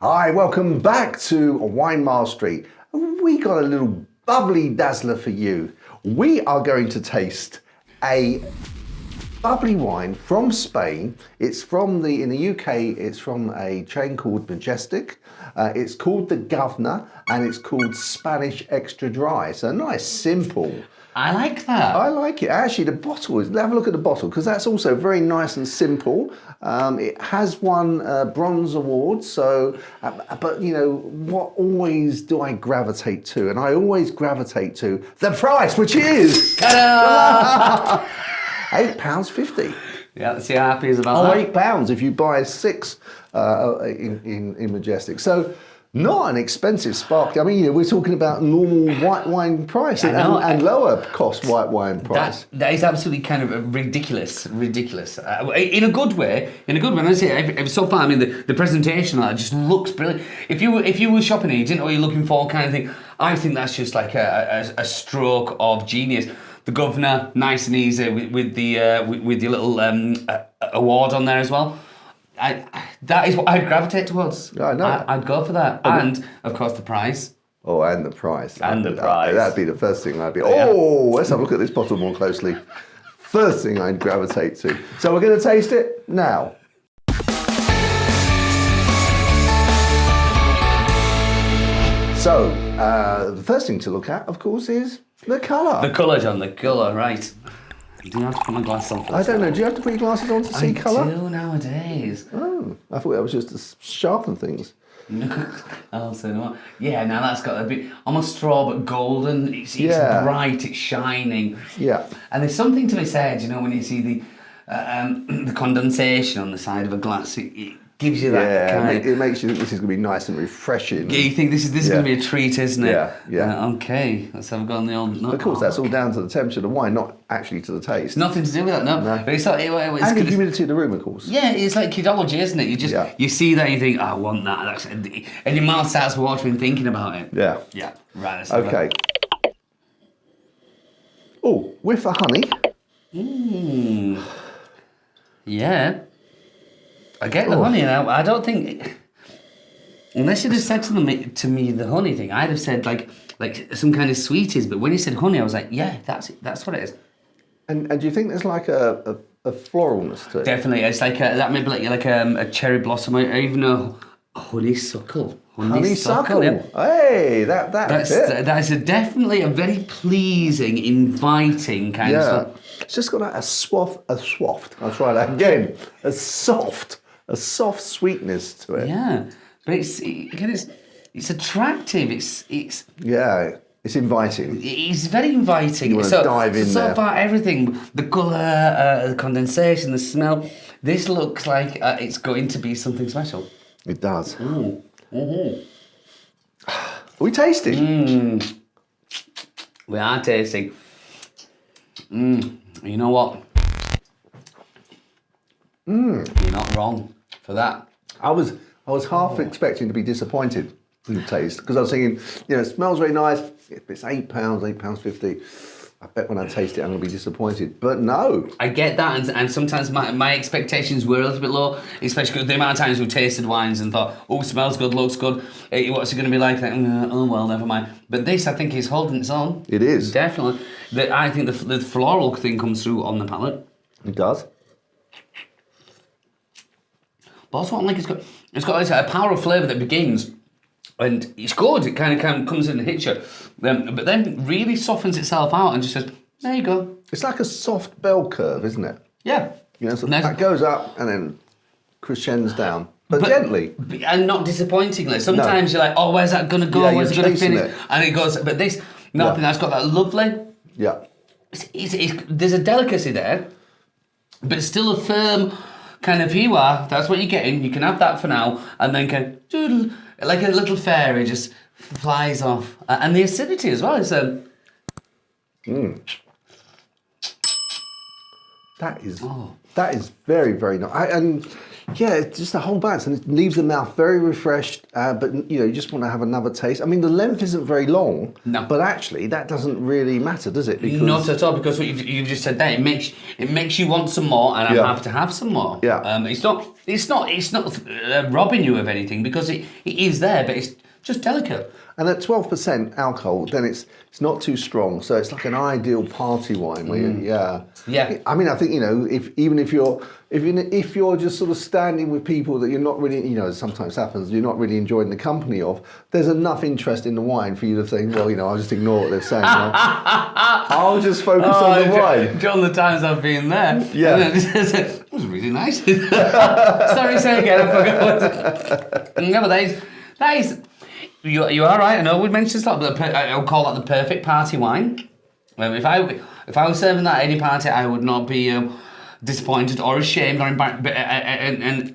Hi, welcome back to Wine Mastery. We got a little bubbly dazzler for you. We are going to taste a bubbly wine from Spain. It's from in the UK, it's from a chain called Majestic. It's called the Guv'nor and it's called Spanish Extra Dry. So nice, simple. I like that. I like it. Actually, the bottle is, have a look at the bottle, because that's also very nice and simple. It has won bronze awards, so, but you know, what always do I gravitate to? And I always gravitate to the price, which is £8.50. Yeah, see how happy he is about that. £8 if you buy 6 in Majestic. So, not an expensive sparkling. I mean, you know, we're talking about normal white wine price and lower cost white wine price. That is absolutely kind of ridiculous. In a good way. And I say, so far, I mean, the presentation just looks brilliant. If you were shopping and you didn't know what you're looking for, kind of thing, I think that's just like a stroke of genius. The Guv'nor, nice and easy with your little award on there as well. That is what I'd gravitate towards. I know. I'd go for that. And, of course, the price. Oh, and the price. Price. That'd be the first thing I'd be, let's have a look at this bottle more closely. First thing I'd gravitate to. So we're going to taste it now. So, the first thing to look at, of course, is the colour. The colour, John, the colour, right. Do you have to put my glasses on first? I don't know. Do you have to put your glasses on to see colour? I do nowadays. Oh, I thought that was just to sharpen things. Oh, so no. Yeah, now that's got a bit almost straw but golden. It's bright, it's shining. Yeah. And there's something to be said, you know, when you see the condensation on the side of a glass. It gives you that kind of... it makes you think this is going to be nice and refreshing. Yeah, you think this is going to be a treat, isn't it? Yeah. Okay, let's have a go on the old... Of course, that's all down to the temperature of the wine, not actually to the taste. Nothing to do with that, no. But it's like... and the humidity of the room, of course. Yeah, it's like kidology, isn't it? You see that and you think, I want that. And your mouth starts watering thinking about it. Yeah. Yeah, right. Okay. Oh, whiff of honey. Yeah. I get the honey now. I don't think... Unless you'd have said to me the honey thing, I'd have said like some kind of sweeties. But when you said honey, I was like, yeah, that's it. That's what it is. And do you think there's like a floralness to it? Definitely. It's like that maybe like a cherry blossom or even a honeysuckle. Honeysuckle. Yeah. Hey, that's definitely a very pleasing, inviting kind of stuff. It's just got a soft. I'll try that again. A soft sweetness to it. Yeah, but it's attractive. It's it's inviting. It's very inviting. You want to dive in there. So far, everything, the colour, the condensation, the smell. This looks like it's going to be something special. It does. Mm-hmm. Are we tasting? We are tasting. You know what? You're not wrong for that. I was half expecting to be disappointed in the taste because I was thinking, you know, it smells very nice. It's £8.50. I bet when I taste it, I'm going to be disappointed. But no. I get that, and sometimes my expectations were a little bit low, especially because the amount of times we tasted wines and thought, oh, smells good, looks good. What's it going to be like? Oh, well, never mind. But this, I think, is holding its own. It is. Definitely. I think the floral thing comes through on the palate. It does. But also, it's got a power of flavour that begins, and it's good. It kind of comes in and hits you, but then really softens itself out and just says, "There you go." It's like a soft bell curve, isn't it? Yeah. You know, so that goes up and then crescends down, but gently and not disappointingly. Sometimes you're like, "Oh, where's that gonna go? Where's it gonna finish?" And it goes. But this, I think that's got that lovely. Yeah. There's a delicacy there, but it's still a firm. Kind of, here you are, that's what you're getting, you can have that for now, and then doodle, like a little fairy just flies off. And the acidity as well is... That is That is very, very nice. And yeah, it's just a whole balance, and it leaves the mouth very refreshed. But you just want to have another taste. I mean, the length isn't very long, No. but actually that doesn't really matter, does it? Because Not at all, because what you've just said there, it makes you want some more, and I'm happy to have some more. Yeah. It's not robbing you of anything, because it is there, but it's just delicate. And at 12% alcohol, then it's not too strong, so it's like an ideal party wine. Where Yeah. I mean, I think if you're just sort of standing with people that you're not really, sometimes happens, you're not really enjoying the company of. There's enough interest in the wine for you to think, well, I'll just ignore what they're saying. I'll just focus on the wine. John, the times I've been there, Yeah. it was really nice. Sorry, say again. I forgot. Yeah, but that is. You are right. I know we mentioned that, but I would call that the perfect party wine. If I was serving that at any party, I would not be disappointed or ashamed or embarrassed. And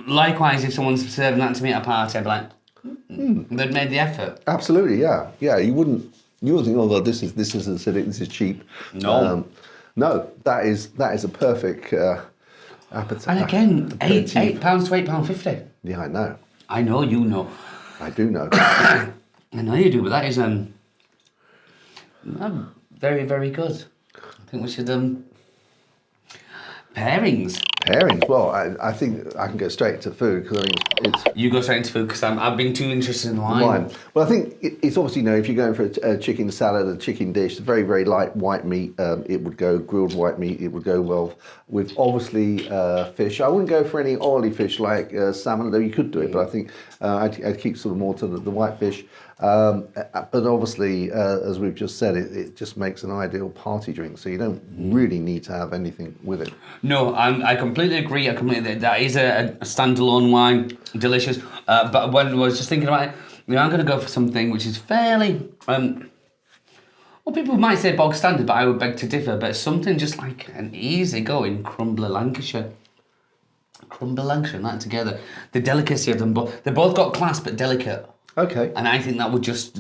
likewise, if someone's serving that to me at a party, I'd be like, they'd made the effort. Absolutely, yeah. You wouldn't think, oh, well, this is acidic, this is cheap. No. No, that is a perfect appetite. And again, £8 to £8.50. Yeah, I know. I know you know. I do know. I know you do, but that is very, very good. I think we should pairings. Pairings. Well, I think I can go straight to food because I think it's You go straight into food because I've been too interested in the wine. wine. Well, I think it's obviously, if you're going for a chicken salad, a chicken dish, very, very light white meat, it would go, grilled white meat, it would go well with obviously fish. I wouldn't go for any oily fish like salmon, though you could do it, but I think I'd keep sort of more to the white fish. But obviously, as we've just said, it just makes an ideal party drink, so you don't really need to have anything with it. No, I completely agree. That is a standalone wine, delicious. But when I was just thinking about it, I'm going to go for something which is fairly, well, people might say bog standard, but I would beg to differ. But something just like an easy-going Crumbler Lancashire. Crumbler Lancashire, and that together, the delicacy of them both. They both got class, but delicate. Okay. And I think that would just,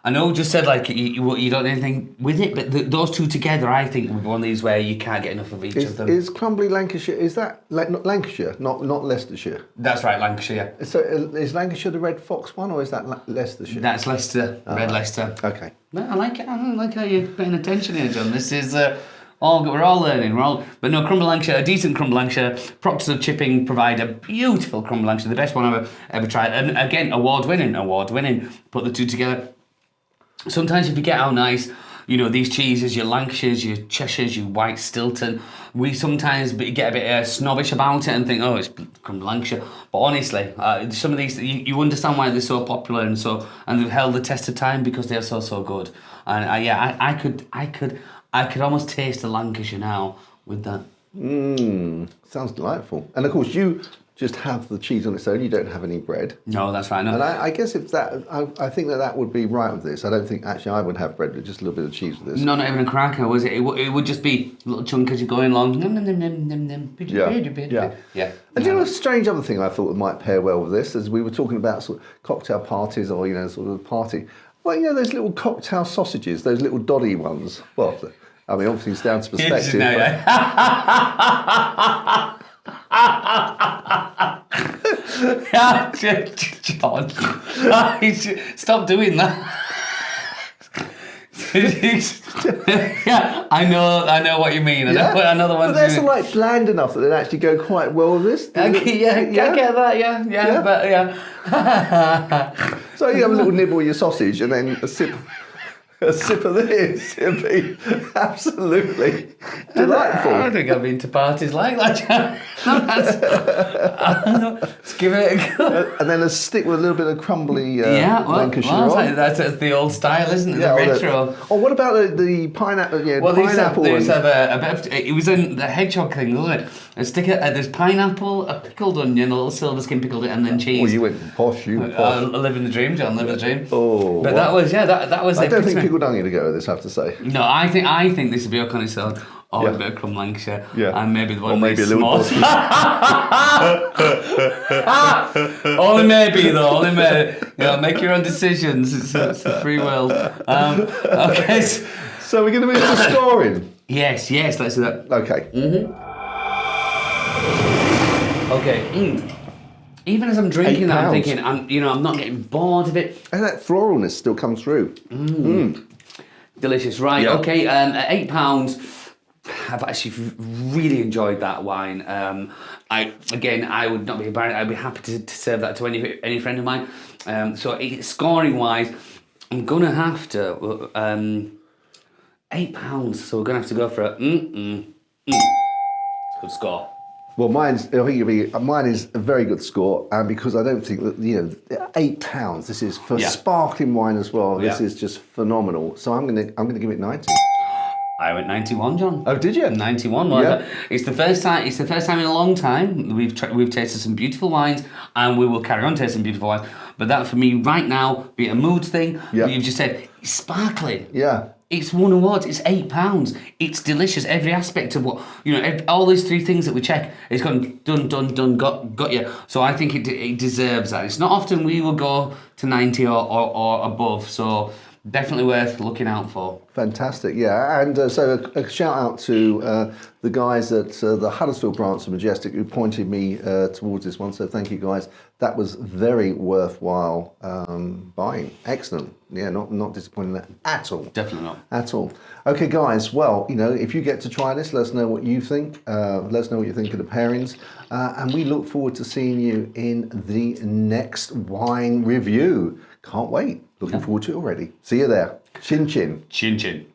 I know we just said like you don't need anything with it, but those two together, I think, would be one of these where you can't get enough of each of them. Is Crumbly Lancashire, is that not Lancashire, not Leicestershire? That's right, Lancashire. So is Lancashire the Red Fox one, or is that Leicestershire? That's Leicester, Red Leicester. Okay. No, I like it. I like how you're paying attention here, John. This is we're all learning. But no, Crumble Lancashire, a decent Crumble Lancashire. Proctors of Chipping provide a beautiful Crumble Lancashire, the best one I've ever tried. And again, award winning. Put the two together. Sometimes you forget how nice, these cheeses, your Lancashires, your Cheshires, your White Stilton, we sometimes get a bit snobbish about it and think, oh, it's Crumble Lancashire. But honestly, some of these, you understand why they're so popular and they've held the test of time because they're so good. And I could almost taste the Lancashire now with that. Sounds delightful. And of course, you just have the cheese on its own. You don't have any bread. No, that's right. No. And I guess if that, I think that would be right with this. I don't think actually I would have bread with just a little bit of cheese with this. No, not even a cracker, was it? It would just be a little chunk as you're going along. Yeah. And a strange other thing I thought that might pair well with this, as we were talking about sort of cocktail parties or sort of a party. Well, those little cocktail sausages, those little doddy ones. Well, I mean, obviously it's down to perspective. John, stop doing that. Yeah, I know what you mean. I know the ones. But they're sort of bland enough that they actually go quite well with this. I get that. Yeah. But yeah. So you have a little nibble of your sausage and then a sip of this. It'd be absolutely delightful. I think I've been to parties like that. Let's give it a go. And then a stick with a little bit of crumbly Lancashire on. That's the old style, isn't it? The retro. Or what about the pineapple? Well, pineapple. They used to have a bit of, it was in the hedgehog thing, wasn't it? A stick of, there's pineapple, a pickled onion, a little silver skin pickled it, and then cheese. Oh, you went posh, living the dream, John, living the dream. Oh, but that was I don't think people don't need to go with this, I have to say. No, I think this would be a connoisseur. Or a bit of Crumble Lancashire. Yeah. And maybe the one maybe a little Only maybe though, only maybe. Make your own decisions. It's a free world. Okay. So we're going to move to scoring. Yes, let's do that. Okay. Okay. Even as I'm drinking that, I'm £8. thinking, I'm not getting bored of it. And that floralness still comes through. Delicious, right? Yeah. Okay. At £8, I've actually really enjoyed that wine. I would not be embarrassed. I'd be happy to serve that to any friend of mine. So scoring wise, I'm gonna have to £8. So we're gonna have to go for a good score. Well, mine is a very good score, and because I don't think that £8. This is for sparkling wine as well. This is just phenomenal. So I'm gonna give it 90. I went 91, John. Oh, did you? 91. It's the first time. It's the first time in a long time we've tasted some beautiful wines, and we will carry on tasting beautiful wines. But that for me right now, be it a mood thing. Yeah. You've just said it's sparkling. Yeah. It's won awards. It's £8. It's delicious. Every aspect of what all these three things that we check, it's gone done. Got you. So I think it deserves that. It's not often we will go to 90 or above. So definitely worth looking out for. Fantastic, yeah. And so a shout out to the guys at the Huddersfield branch of Majestic who pointed me towards this one. So thank you guys. That was very worthwhile buying. Excellent. Yeah, not disappointing at all. Definitely not. At all. Okay, guys. Well, if you get to try this, let us know what you think. Let us know what you think of the pairings. And we look forward to seeing you in the next wine review. Can't wait. Looking forward to it already. See you there. Chin chin. Chin chin.